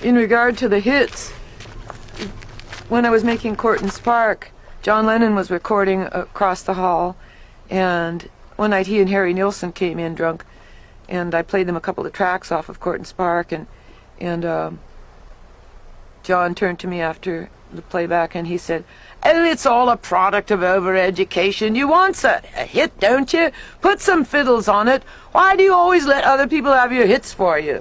in regard to the hits, when I was making Court and Spark, John Lennon was recording across the hall, and one night he and Harry Nilsson came in drunk, and I played them a couple of tracks off of Court and Spark, and John turned to me after the playback and he said, "Oh, it's all a product of over-education. You want a hit, don't you? Put some fiddles on it. Why do you always let other people have your hits for you?"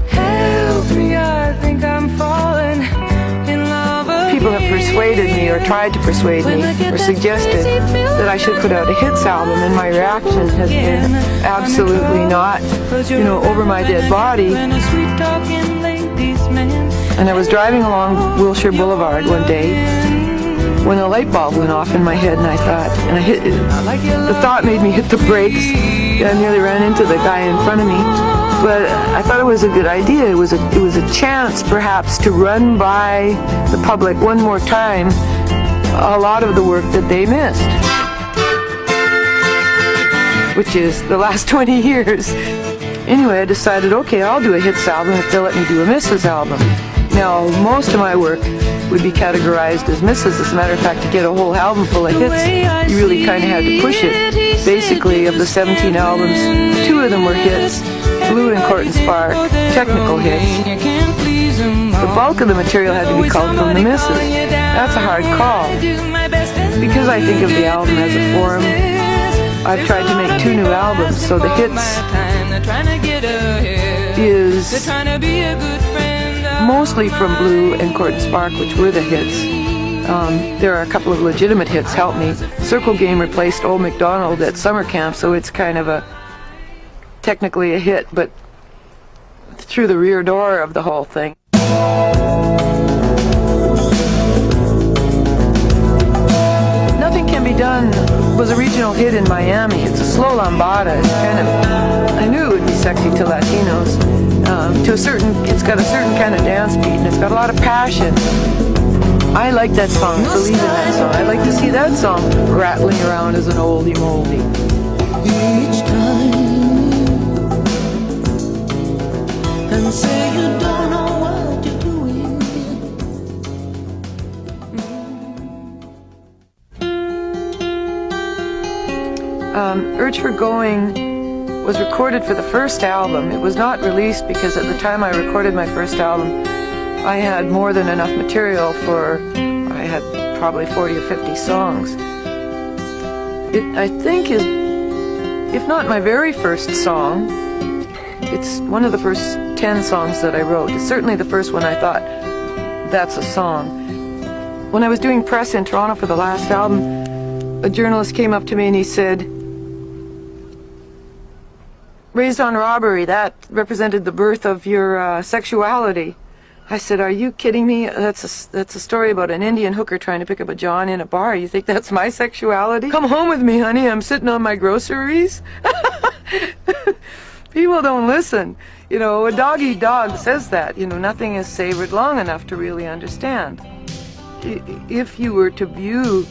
Help me, I think I'm falling in love again. People have persuaded me or tried to persuade me or suggested that I should put out a hits album, and my reaction has been absolutely not, over my dead body. And I was driving along Wilshire Boulevard one day when a light bulb went off in my head, and I thought, the thought made me hit the brakes. I nearly ran into the guy in front of me. But I thought it was a good idea. It was a chance, perhaps, to run by the public one more time a lot of the work that they missed, which is the last 20 years. Anyway, I decided, okay, I'll do a hits album if they'll let me do a misses album. Now, most of my work would be categorized as misses. As a matter of fact, to get a whole album full of hits, you really kind of had to push it. Basically, of the 17 albums, 2 of them were hits, Blue and Court and Spark, technical hits. The bulk of the material had to be culled from the misses. That's a hard call. Because I think of the album as a form, I've tried to make 2 new albums, so the hits is mostly from Blue and Court and Spark, which were the hits. There are a couple of legitimate hits, help me. Circle Game replaced Old MacDonald at summer camp, so it's kind of technically a hit, but through the rear door of the whole thing. Nothing Can Be Done was a regional hit in Miami. It's a slow lambada. It's I knew it would be sexy to Latinos. It's got a certain kind of dance beat, and it's got a lot of passion. I like that song, believe in that song. I like to see that song rattling around as an oldie moldie. Each time and say you don't know what you're doing. Urge for Going was recorded for the first album. It was not released because at the time I recorded my first album, I had more than enough material I had probably 40 or 50 songs. It, I think, is, if not my very first song, it's one of the first 10 songs that I wrote. It's certainly the first one I thought, that's a song. When I was doing press in Toronto for the last album, a journalist came up to me and he said, "Raised on Robbery, that represented the birth of your sexuality." I said, "Are you kidding me? That's a story about an Indian hooker trying to pick up a John in a bar. You think that's my sexuality? Come home with me, honey. I'm sitting on my groceries." People don't listen. A dog-eat dog says that. Nothing is savored long enough to really understand. If you were to view,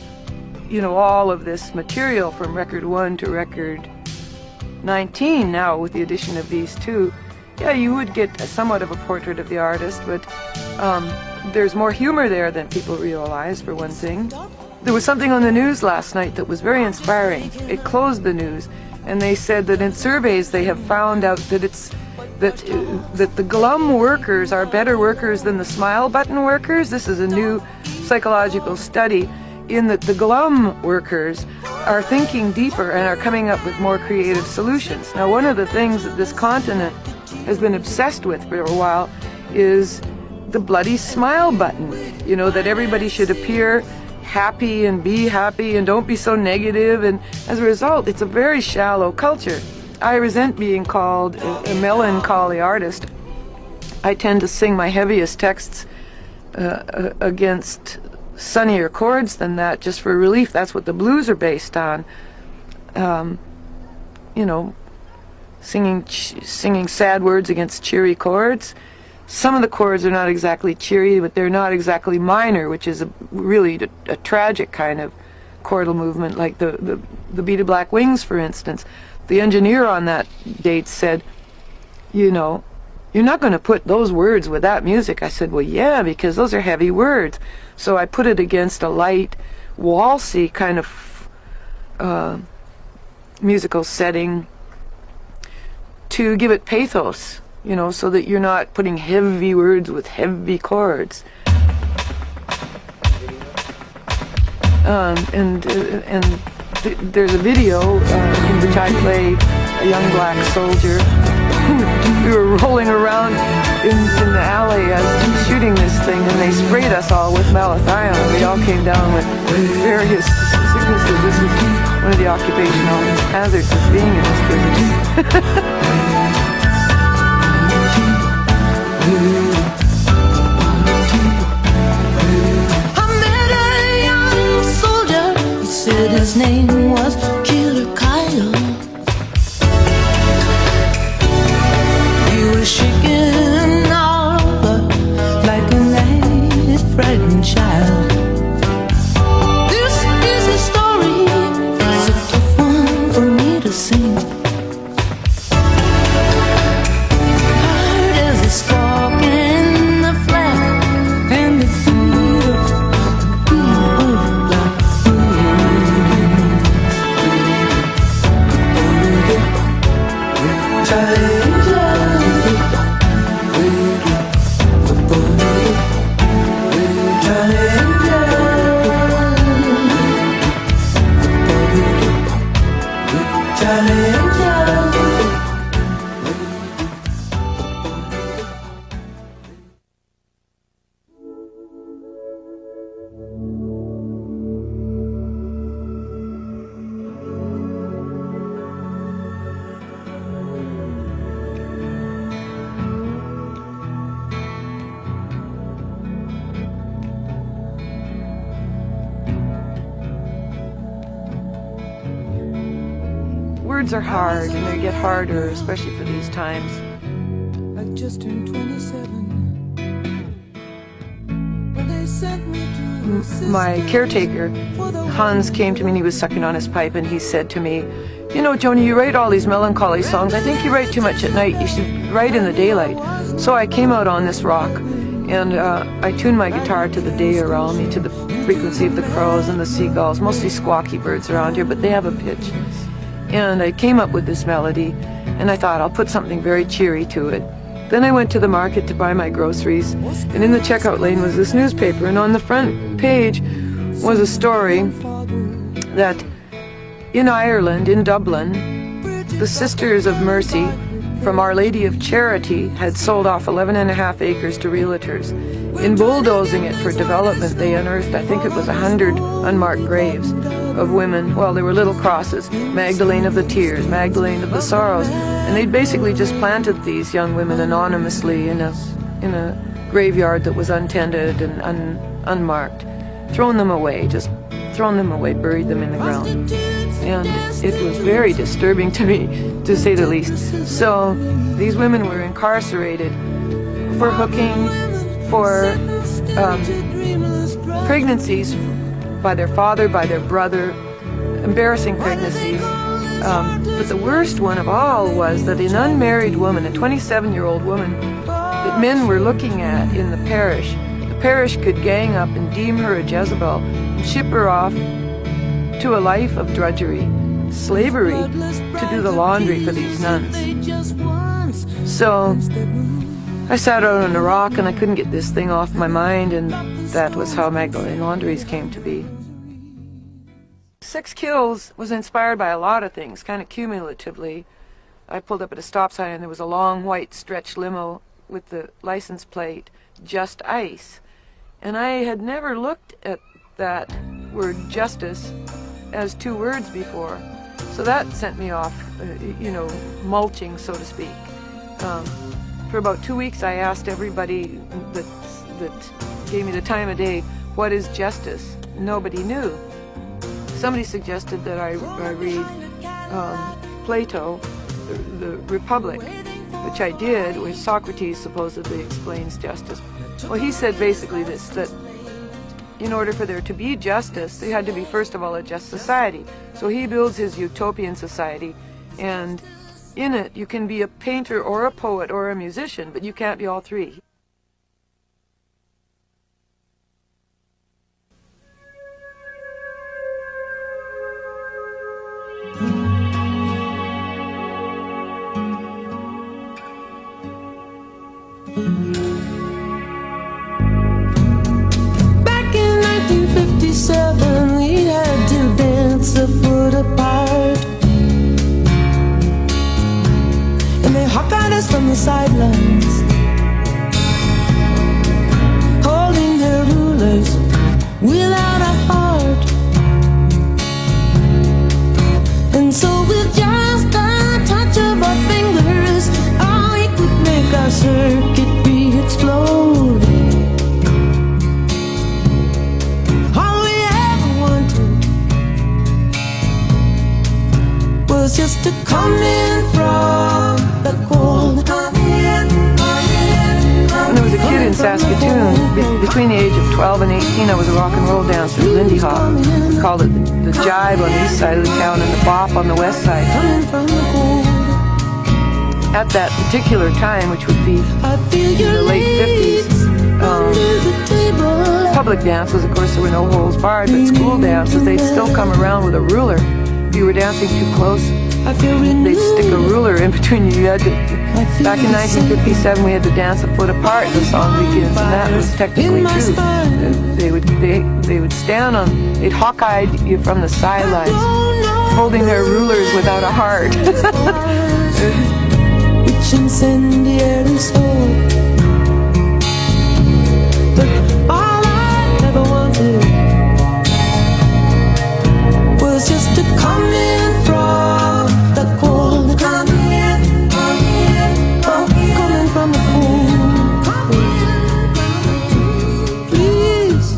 all of this material from record 1 to record 19 now with the addition of these 2, yeah, you would get somewhat of a portrait of the artist, but there's more humor there than people realize, for one thing. There was something on the news last night that was very inspiring. It closed the news, and they said that in surveys they have found out that that the glum workers are better workers than the smile button workers. This is a new psychological study in that the glum workers are thinking deeper and are coming up with more creative solutions. Now, one of the things that this continent has been obsessed with for a while is the bloody smile button. That everybody should appear happy and be happy and don't be so negative, and as a result, it's a very shallow culture. I resent being called a melancholy artist. I tend to sing my heaviest texts against sunnier chords than that, just for relief. That's what the blues are based on. Singing sad words against cheery chords. Some of the chords are not exactly cheery, but they're not exactly minor, which is really a tragic kind of chordal movement, like the Beat of Black Wings, for instance. the engineer on that date said, you know, you're not going to put those words with that music. I said, well, yeah, because those are heavy words. So I put it against a light, waltzy kind of musical setting to give it pathos, you know, so that you're not putting heavy words with heavy chords. There's a video in which I play a young black soldier. We were rolling around in the alley shooting this thing, and they sprayed us all with malathion. We all came down with various sicknesses. This is one of the occupational hazards of being in this business. Said his name was Killer Kyle. He was shaking all over like a nice frightened child. This is a story, it's a tough one for me to sing. Hard as a spark in the flat, and the feel like Words are hard, and they get harder, especially for these times. I just turned 27 when they sent me to My caretaker, Hans, came to me and he was sucking on his pipe, and he said to me, you know, Joni, you write all these melancholy songs. I think you write too much at night. You should write in the daylight. So I came out on this rock, and I tuned my guitar to the day around me, to the frequency of the crows and the seagulls, mostly squawky birds around here, but they have a pitch. And I came up with this melody, and I thought I'll put something very cheery to it. Then I went to the market to buy my groceries, and in the checkout lane was this newspaper, and on the front page was a story that in Ireland, in Dublin, the Sisters of Mercy from Our Lady of Charity had sold off 11.5 acres to realtors. In bulldozing it for development, they unearthed, I think it was 100 unmarked graves of women. Well, they were little crosses, Magdalene of the Tears, Magdalene of the Sorrows, and they'd basically just planted these young women anonymously in a graveyard that was untended and unmarked, thrown them away, just thrown them away, buried them in the ground. And it was very disturbing to me, to say the least. So these women were incarcerated for hooking, for pregnancies by their father, by their brother, embarrassing pregnancies. But the worst one of all was that an unmarried woman, a 27-year-old woman, that men were looking at in the parish could gang up and deem her a Jezebel and ship her off to a life of drudgery, slavery, to do the laundry for these nuns. So I sat out on a rock and I couldn't get this thing off my mind, and that was how Magdalene Laundries came to be. Sex Kills was inspired by a lot of things, kind of cumulatively. I pulled up at a stop sign and there was a long white stretch limo with the license plate, Just Ice. And I had never looked at that word justice as two words before. So that sent me off, mulching, so to speak. For about 2 weeks I asked everybody that gave me the time of day, what is justice? Nobody knew. Somebody suggested that I read Plato, the Republic, which I did, where Socrates supposedly explains justice. Well, he said basically this, that in order for there to be justice, there had to be, first of all, a just society. So he builds his utopian society, And in it, you can be a painter or a poet or a musician, but you can't be all three. Back in 1957, we had to dance a foot apart, and they hawked at us from the sidelines, holding their rulers without a heart. And so with just a touch of our fingers, we could make our circuit be explode. All we ever wanted was just to come in from the cold. When I was a kid in Saskatoon, between the age of 12 and 18, I was a rock and roll dancer in Lindy Hop. We called it the jive on the east side of the town and the bop on the west side. At that particular time, which would be in the late 50s, public dances, of course, there were no holes barred, but school dances, they'd still come around with a ruler. If you were dancing too close, they'd stick a ruler in between you. Back in 1957, we had to dance a foot apart, the song begins, and that was technically true. They would stand on, they'd hawk-eyed you from the sidelines, holding their rulers without a heart. Which incendiary soul. But all I ever wanted was just to come in from the cold. Come in, coming from the cold. Please,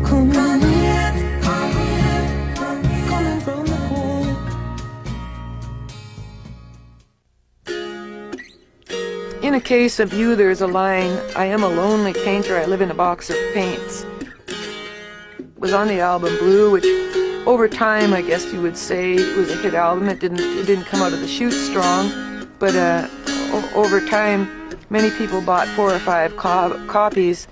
come in, coming from the cold. In a case of you, there's a line, I am a lonely painter, I live in a box of paints. It was on the album Blue, which over time, I guess you would say, it was a hit album. It didn't come out of the chute strong, but over time, many people bought 4 or 5 copies.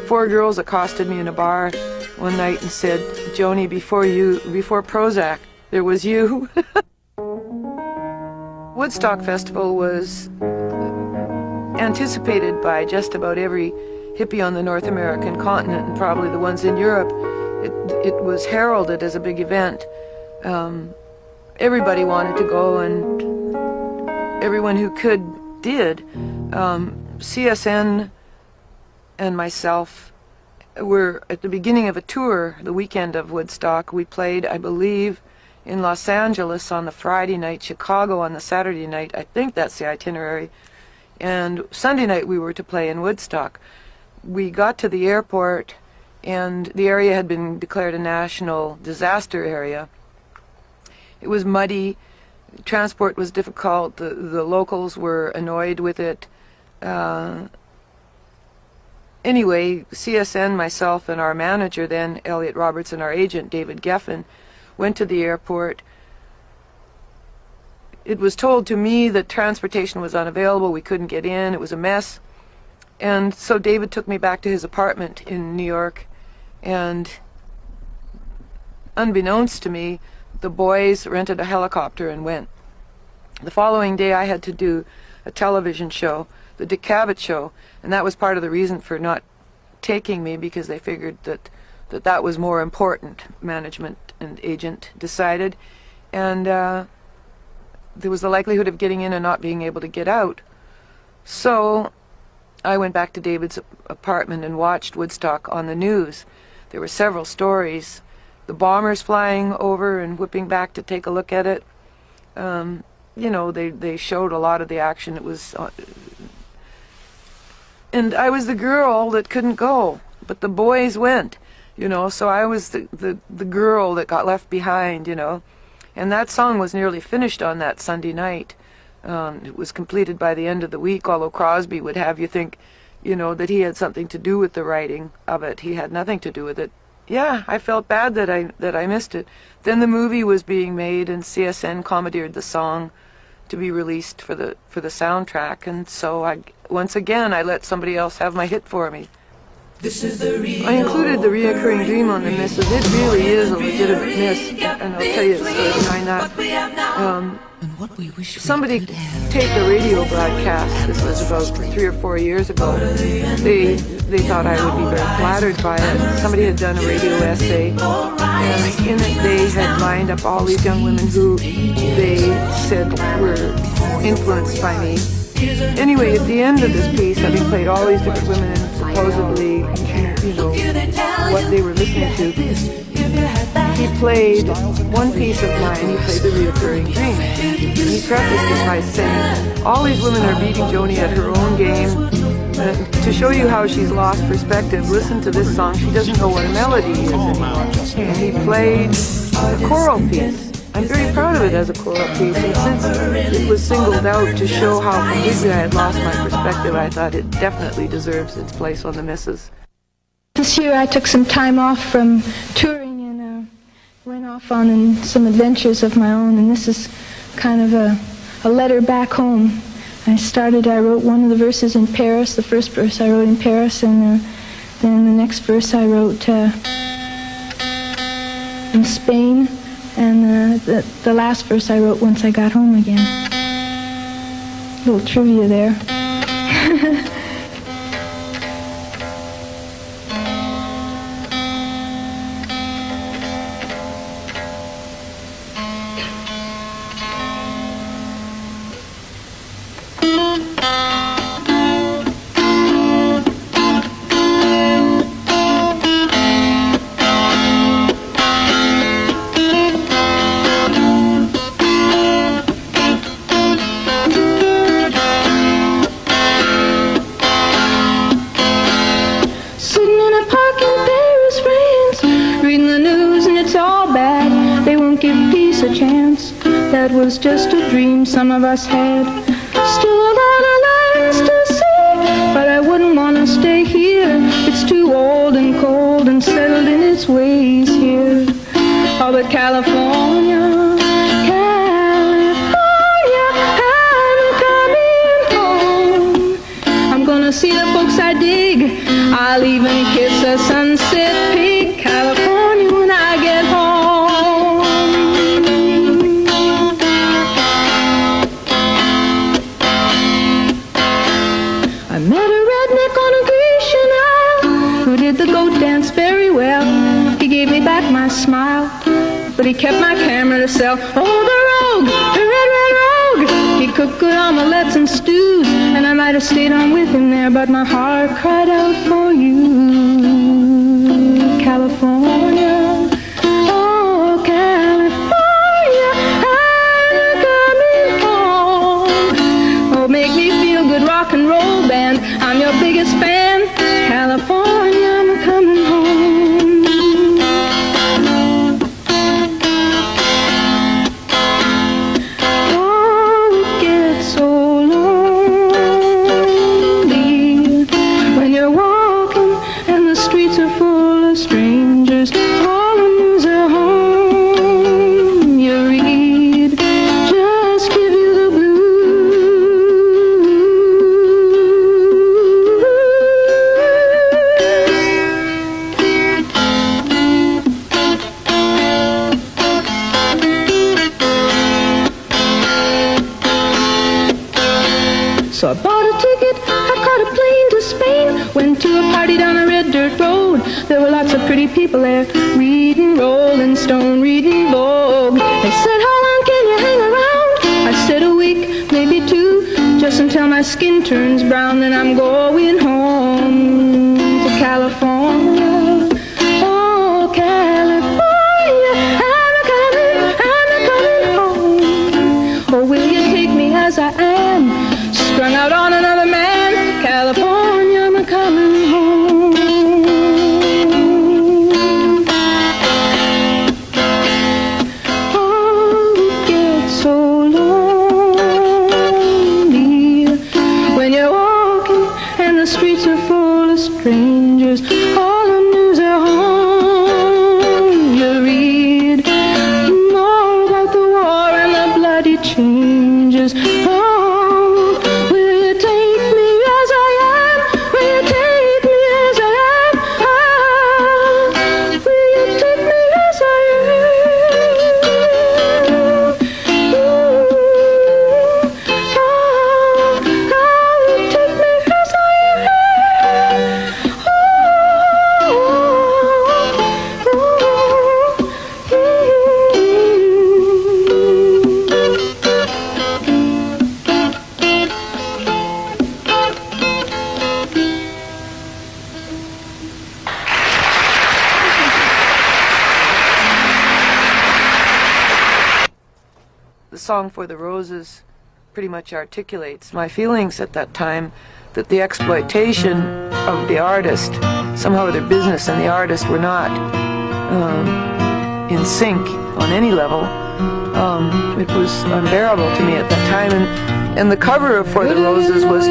4 girls accosted me in a bar one night and said, Joni, before Prozac, there was you. Woodstock Festival was anticipated by just about every hippie on the North American continent and probably the ones in Europe. It was heralded as a big event. Everybody wanted to go, and everyone who could did. CSN and myself were at the beginning of a tour the weekend of Woodstock. We played, I believe, in Los Angeles on the Friday night, Chicago on the Saturday night. I think that's the itinerary. And Sunday night we were to play in Woodstock. We got to the airport, and the area had been declared a national disaster area. It was muddy, transport was difficult, the locals were annoyed with it. Anyway, CSN, myself, and our manager then, Elliot Roberts, and our agent, David Geffen, went to the airport. It was told to me that transportation was unavailable, we couldn't get in, it was a mess. And so David took me back to his apartment in New York, and unbeknownst to me, the boys rented a helicopter and went. The following day I had to do a television show, the Dick Cavett Show, and that was part of the reason for not taking me, because they figured that was more important, management and agent decided. And there was the likelihood of getting in and not being able to get out. So I went back to David's apartment and watched Woodstock on the news. There were several stories. The bombers flying over and whipping back to take a look at it. You know, they showed a lot of the action. It was... and I was the girl that couldn't go, but the boys went, you know, so I was the girl that got left behind, you know. And that song was nearly finished on that Sunday night. It was completed by the end of the week, although Crosby would have you think, you know, that he had something to do with the writing of it. He had nothing to do with it. yeah, I felt bad that I missed it. Then the movie was being made, and CSN commandeered the song to be released for the soundtrack, and so once again I let somebody else have my hit for me. I included the reoccurring dream on the misses. It really is a legitimate miss, and I'll tell you the story behind that. Somebody taped a radio broadcast. This was about 3 or 4 years ago. They thought I would be very flattered by it. Somebody had done a radio essay, and in it they had lined up all these young women who they said were influenced by me. Anyway, at the end of this piece, having played all these different women and supposedly, what they were listening to, he played one piece of mine. He played the reoccurring dream. And he prefaced it by saying, all these women are beating Joni at her own game. To show you how she's lost perspective, listen to this song. She doesn't know what a melody is anymore. And he played a choral piece. I'm very proud of it as a choral piece, and since it was singled out to show how completely I had lost my perspective, I thought it definitely deserves its place on the misses. This year I took some time off from touring and went off on some adventures of my own, and this is kind of a letter back home. I wrote one of the verses in Paris. The first verse I wrote in Paris, and then the next verse I wrote in Spain. And the last verse I wrote once I got home again. A little trivia there. That was just a dream some of us had. Still a lot of lands to see, but I wouldn't want to stay here. It's too old and cold and settled in its ways here. Oh, but California, I'm coming home. I'm gonna see the folks I dig. I'll even kiss a sunset peak. California when I get home. I met a redneck on a Grecian Isle who did the goat dance very well. He gave me back my smile, but he kept my camera to sell. Oh, the rogue, the red rogue. He cooked good omelettes and stews, and I might have stayed on with him there, but my heart cried out for you, California. Oh, California, I'm coming home. Oh, make me feel good, rock and roll band. I'm your biggest fan. California, I'm coming home. Oh, it gets so lonely when you're walking and the streets are full of strangers. All the news at home you read just give you the blues. So I bought a ticket, I caught a plane to Spain, went to a party down a red dirt road. There were lots of pretty people there, reading Rolling Stone, reading Vogue. They said, how long can you hang around? I said a week, maybe 2, just until my skin turns brown, then I'm going home to California. Oh, California, I'm coming home. Oh, will you take me as I am? Strung out on another man, California, I'm coming home. Oh, it gets so lonely when you're walking and the streets are full of strangers. song For the Roses pretty much articulates my feelings at that time, that the exploitation of the artist, somehow their business and the artist were not in sync on any level. It was unbearable to me at that time, and the cover of For the Roses was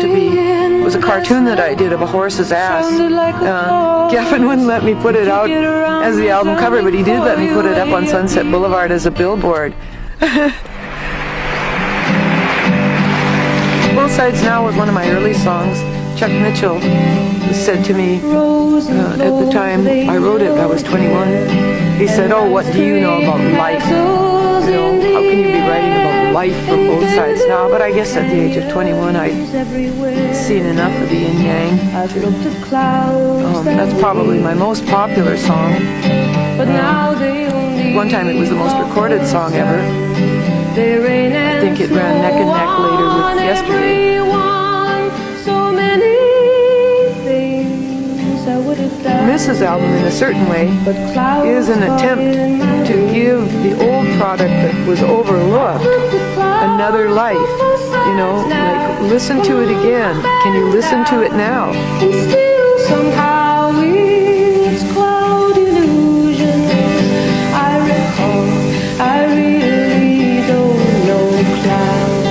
a cartoon that I did of a horse's ass. Geffen wouldn't let me put it out as the album cover, but he did let me put it up on Sunset Boulevard as a billboard. Both Sides Now was one of my early songs. Chuck Mitchell said to me at the time I wrote it, I was 21, he said, "Oh, what do you know about life? You know, how can you be writing about life from both sides now?" But I guess at the age of 21 I'd seen enough of the yin-yang. That's probably my most popular song. One time it was the most recorded song ever. I think it ran neck and neck later with Yesterday. Mrs. album, in a certain way, is an attempt to give the old product that was overlooked another life. You know, like, listen to it again. Can you listen to it now? And still somehow it's cloud illusion. I recall, I really don't know clouds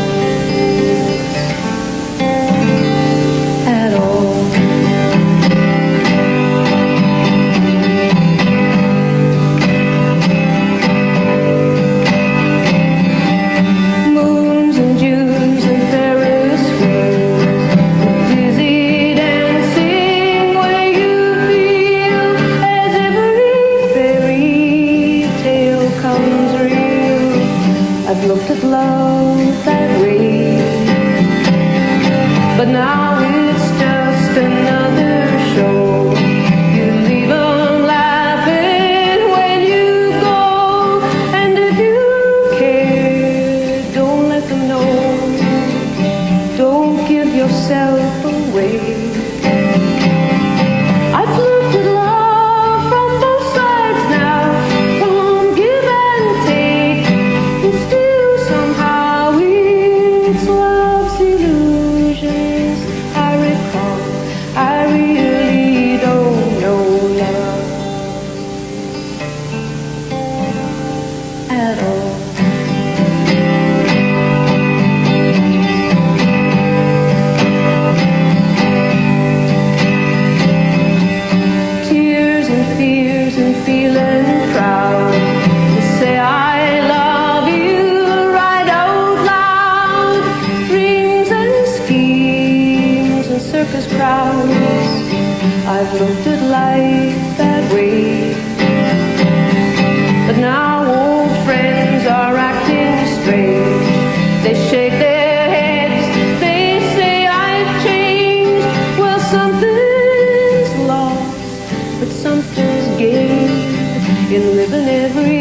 at all. Looked at love that way, but now it's just another show. You leave them laughing when you go, and if you care, don't let them know. Don't give yourself away. I've looked at love from both sides now, from give and take, and still somehow it's love's illusions. I recall, I really don't know love at all. Tears and fears and feeling proud to say I love you right out loud. Dreams and schemes and circus crowds, I've looked at life that way. But now old friends are acting strange. They shake their heads, they say I've changed. Well, something's lost, but something's gained in living every